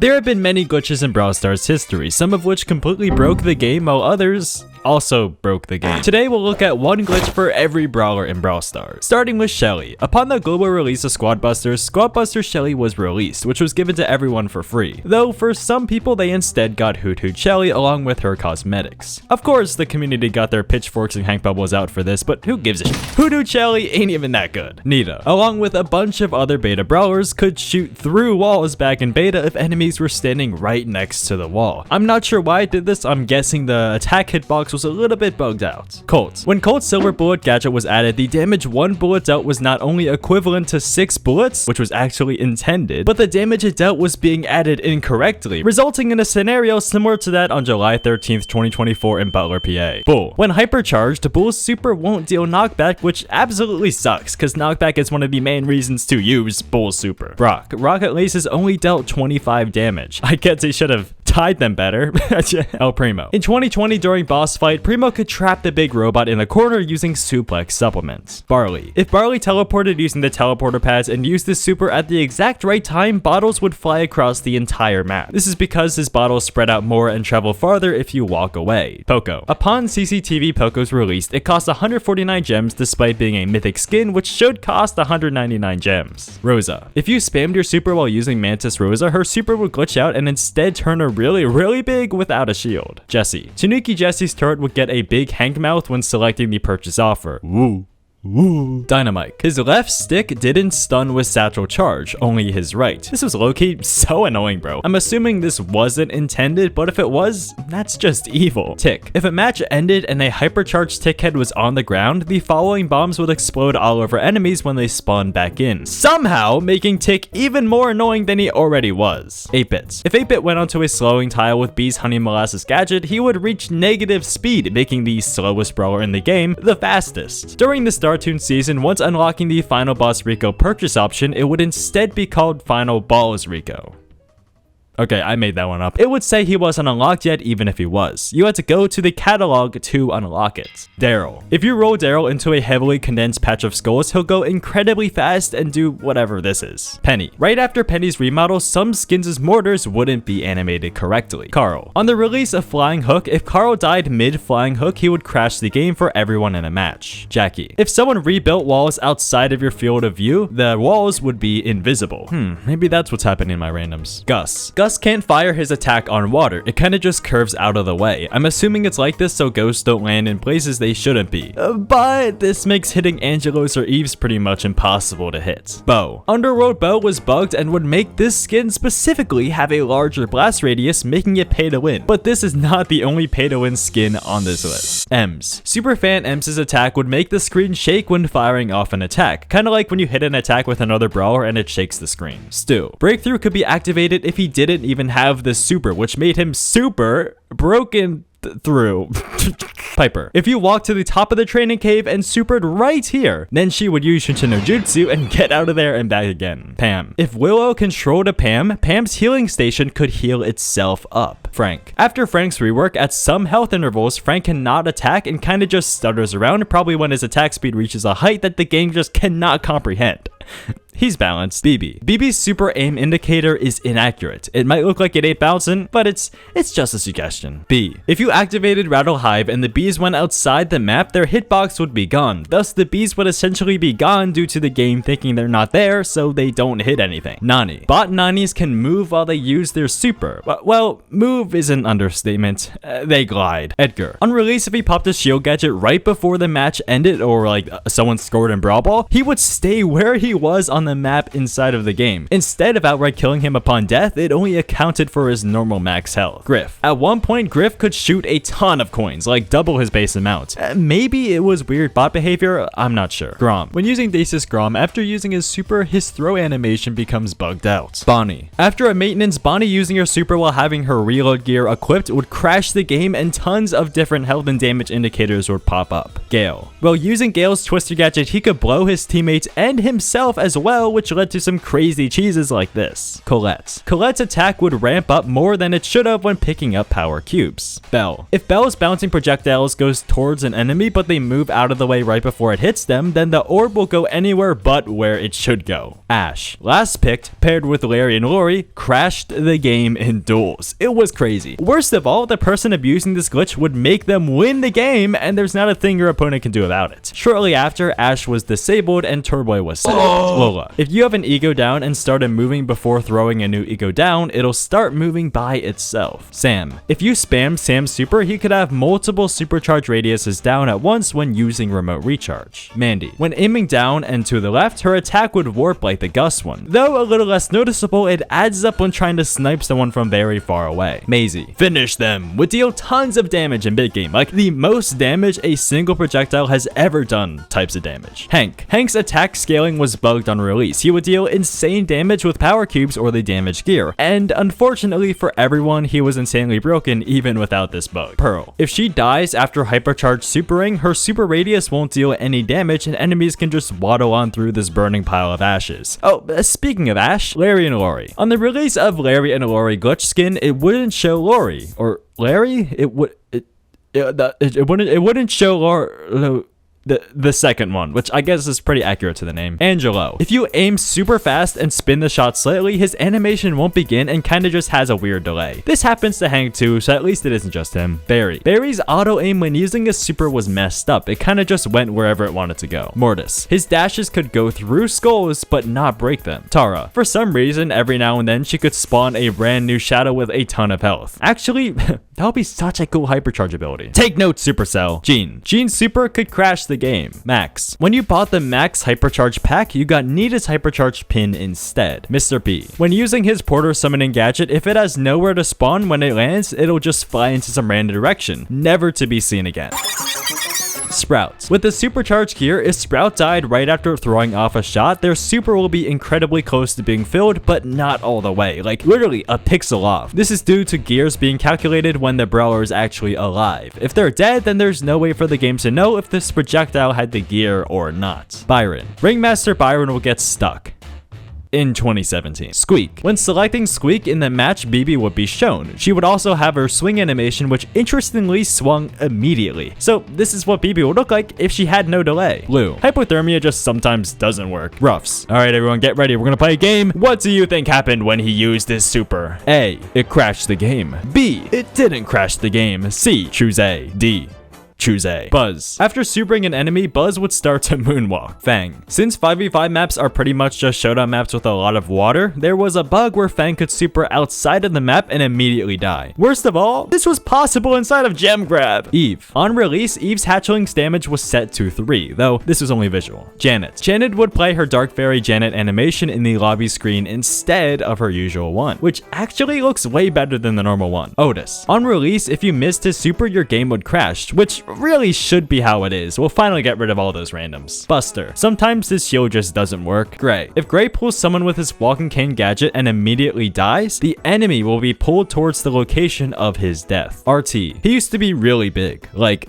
There have been many glitches in Brawl Stars history, some of which completely broke the game while others also broke the game. Today we'll look at one glitch for every brawler in Brawl Stars, starting with Shelly. Upon the global release of Squad Busters, Squad Buster Shelly was released, which was given to everyone for free. Though for some people they instead got Hoot Hoot Shelly along with her cosmetics. Of course the community got their pitchforks and Hank Bubbles out for this, but who gives a shit? Hoot Hoot Shelly ain't even that good. Nita, along with a bunch of other beta brawlers, could shoot through walls back in beta if enemies were standing right next to the wall. I'm not sure why I did this, I'm guessing the attack hitbox was a little bit bugged out. Colt. When Colt's Silver Bullet gadget was added, the damage 1 bullet dealt was not only equivalent to 6 bullets, which was actually intended, but the damage it dealt was being added incorrectly, resulting in a scenario similar to that on July 13th, 2024 in Butler, PA. Bull. When hypercharged, Bull's super won't deal knockback, which absolutely sucks, because knockback is one of the main reasons to use Bull's super. Brock. Rocket Laces only dealt 25 damage. I guess they should have tied them better. El Primo. In 2020 during boss fight, Primo could trap the big robot in a corner using suplex supplements. Barley. If Barley teleported using the teleporter pads and used this super at the exact right time, bottles would fly across the entire map. This is because his bottles spread out more and travel farther if you walk away. Poco. Upon CCTV Poco's released, it cost 149 gems despite being a mythic skin, which should cost 199 gems. Rosa. If you spammed your super while using Mantis Rosa, her super would glitch out and instead turn a really big without a shield. Jessie. Tanuki Jessie's turret would get a big Hank mouth when selecting the purchase offer. Woo. Woo. Dynamite. His left stick didn't stun with satchel charge, only his right. This was low-key so annoying, bro. I'm assuming this wasn't intended, but if it was, that's just evil. Tick. If a match ended and a hypercharged tick head was on the ground, the following bombs would explode all over enemies when they spawned back in, somehow making Tick even more annoying than he already was. 8-Bit. If 8-Bit went onto a slowing tile with B's Honey Molasses gadget, he would reach negative speed, making the slowest brawler in the game the fastest. During the Startoon season, once unlocking the Final Boss Rico purchase option, it would instead be called Final Balls Rico. Okay, I made that one up. It would say he wasn't unlocked yet even if he was. You had to go to the catalog to unlock it. Daryl. If you roll Daryl into a heavily condensed patch of skulls, he'll go incredibly fast and do whatever this is. Penny. Right after Penny's remodel, some skins' mortars wouldn't be animated correctly. Carl. On the release of Flying Hook, if Carl died mid-Flying Hook, he would crash the game for everyone in a match. Jackie. If someone rebuilt walls outside of your field of view, the walls would be invisible. Maybe that's what's happening in my randoms. Gus. Gus can't fire his attack on water, it kinda just curves out of the way. I'm assuming it's like this so ghosts don't land in places they shouldn't be. But this makes hitting Angelos or Eves pretty much impossible to hit. Bow. Underworld Bow was bugged and would make this skin specifically have a larger blast radius, making it pay to win. But this is not the only pay to win skin on this list. Ems. Superfan Ems' attack would make the screen shake when firing off an attack, kinda like when you hit an attack with another brawler and it shakes the screen. Stu. Breakthrough could be activated if he didn't even have the super, which made him super broken through. Piper. If you walk to the top of the training cave and supered right here, then she would use Shinshin no Jutsu and get out of there and back again. Pam. If Willow controlled a Pam, Pam's healing station could heal itself up. Frank. After Frank's rework, at some health intervals, Frank cannot attack and kinda just stutters around, probably when his attack speed reaches a height that the game just cannot comprehend. He's balanced. BB. BB's super aim indicator is inaccurate. It might look like it ain't bouncing, but it's just a suggestion. B. If you activated Rattle Hive and the bees went outside the map, their hitbox would be gone. Thus, the bees would essentially be gone due to the game thinking they're not there, so they don't hit anything. Nani. Bot Nanis can move while they use their super. Well, move is an understatement. They glide. Edgar. On release, if he popped a shield gadget right before the match ended or like someone scored in Brawl Ball, he would stay where he was on the map inside of the game. Instead of outright killing him upon death, it only accounted for his normal max health. Griff. At one point, Griff could shoot a ton of coins, like double his base amount. Maybe it was weird bot behavior, I'm not sure. Grom. When using Dacis Grom, after using his super, his throw animation becomes bugged out. Bonnie. After a maintenance, Bonnie using her super while having her reload gear equipped would crash the game and tons of different health and damage indicators would pop up. Gale. While using Gale's Twister gadget, he could blow his teammates and himself as well well, which led to some crazy cheeses like this. Colette. Colette's attack would ramp up more than it should have when picking up power cubes. Belle. If Belle's bouncing projectiles goes towards an enemy but they move out of the way right before it hits them, then the orb will go anywhere but where it should go. Ash. Last picked, paired with Larry and Lori, crashed the game in duels. It was crazy. Worst of all, the person abusing this glitch would make them win the game, and there's not a thing your opponent can do about it. Shortly after, Ash was disabled and Turboy was saved. Lola. If you have an ego down and started moving before throwing a new ego down, it'll start moving by itself. Sam. If you spam Sam's super, he could have multiple supercharge radiuses down at once when using remote recharge. Mandy. When aiming down and to the left, her attack would warp like the Gus one. Though a little less noticeable, it adds up when trying to snipe someone from very far away. Maisie. Finish them. Would deal tons of damage in big game, like the most damage a single projectile has ever done types of damage. Hank. Hank's attack scaling was bugged on release. He would deal insane damage with power cubes or the damaged gear, and unfortunately for everyone, he was insanely broken even without this bug. Pearl. If she dies after hypercharged supering, her super radius won't deal any damage and enemies can just waddle on through this burning pile of ashes. Oh, speaking of Ash, Larry and Lori. On the release of Larry and Lori glitch skin, it wouldn't show Lori or Larry. It wouldn't show Lori. The second one, which I guess is pretty accurate to the name. Angelo. If you aim super fast and spin the shot slightly, his animation won't begin and kinda just has a weird delay. This happens to Hank too, so at least it isn't just him. Barry. Barry's auto aim when using his super was messed up. It kinda just went wherever it wanted to go. Mortis. His dashes could go through skulls, but not break them. Tara. For some reason, every now and then she could spawn a brand new shadow with a ton of health. Actually, that would be such a cool hypercharge ability. Take note, Supercell. Jean. Jean's super could crash the game. Max. When you bought the Max Hypercharge pack, you got Nita's Hypercharge pin instead. Mr. P. When using his porter summoning gadget, if it has nowhere to spawn when it lands, it'll just fly into some random direction, never to be seen again. Sprout. With the supercharged gear, if Sprout died right after throwing off a shot, their super will be incredibly close to being filled, but not all the way, like literally a pixel off. This is due to gears being calculated when the Brawler is actually alive. If they're dead, then there's no way for the game to know if this projectile had the gear or not. Byron. Ringmaster Byron will get stuck in 2017. Squeak. When selecting Squeak in the match, BB would be shown. She would also have her swing animation, which interestingly swung immediately. So this is what BB would look like if she had no delay. Lou. Hypothermia just sometimes doesn't work. Ruffs. Alright everyone, get ready. We're gonna play a game. What do you think happened when he used his super? A. It crashed the game. B. It didn't crash the game. C. Choose A. D. Choose A. Buzz. After supering an enemy, Buzz would start to moonwalk. Fang. Since 5v5 maps are pretty much just showdown maps with a lot of water, there was a bug where Fang could super outside of the map and immediately die. Worst of all, this was possible inside of Gem Grab. Eve. On release, Eve's hatchling's damage was set to 3, though this was only visual. Janet. Janet would play her Dark Fairy Janet animation in the lobby screen instead of her usual one, which actually looks way better than the normal one. Otis. On release, if you missed his super, your game would crash, which really should be how it is. We'll finally get rid of all those randoms. Buster. Sometimes this shield just doesn't work. Gray. If Gray pulls someone with his walking cane gadget and immediately dies, the enemy will be pulled towards the location of his death. RT. He used to be really big. Like,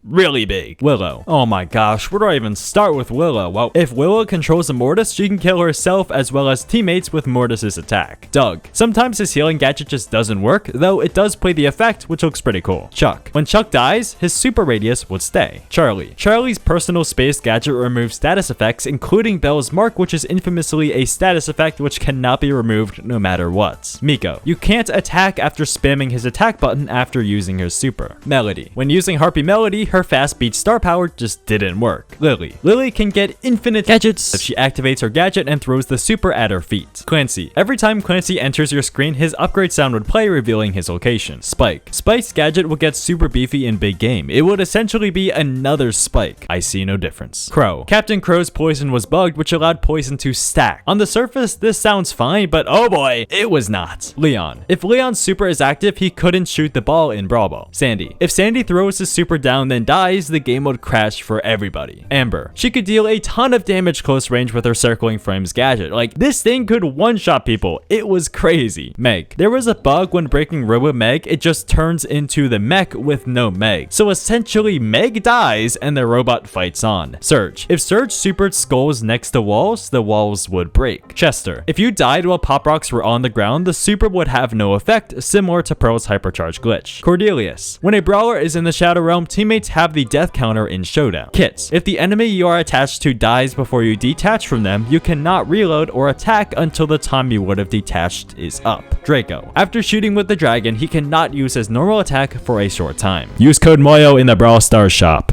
really big. Willow. Oh my gosh, where do I even start with Willow? Well, if Willow controls a Mortis, she can kill herself as well as teammates with Mortis's attack. Doug. Sometimes his healing gadget just doesn't work, though it does play the effect, which looks pretty cool. Chuck. When Chuck dies, his super radius would stay. Charlie. Charlie's personal space gadget removes status effects, including Belle's Mark, which is infamously a status effect which cannot be removed no matter what. Miko. You can't attack after spamming his attack button after using his super. Melody. When using Harpy Melody, her fast beat star power just didn't work. Lily. Lily can get infinite gadgets if she activates her gadget and throws the super at her feet. Clancy. Every time Clancy enters your screen, his upgrade sound would play, revealing his location. Spike. Spike's gadget would get super beefy in big game. It would essentially be another Spike. I see no difference. Crow. Captain Crow's poison was bugged, which allowed poison to stack. On the surface, this sounds fine, but oh boy, it was not. Leon. If Leon's super is active, he couldn't shoot the ball in Brawl Ball. Sandy. If Sandy throws his super down then dies, the game would crash for everybody. Amber. She could deal a ton of damage close range with her circling frames gadget. Like, this thing could one-shot people. It was crazy. Meg. There was a bug when breaking Robo Meg, it just turns into the mech with no Meg. So essentially, Meg dies and the robot fights on. Surge. If Surge supered skulls next to walls, the walls would break. Chester. If you died while Pop Rocks were on the ground, the super would have no effect, similar to Pearl's hypercharge glitch. Cordelius. When a brawler is in the Shadow Realm, teammates have the death counter in Showdown. Kits. If the enemy you are attached to dies before you detach from them, you cannot reload or attack until the time you would have detached is up. Draco. After shooting with the dragon, he cannot use his normal attack for a short time. Use code MOYO in the Brawl Stars shop.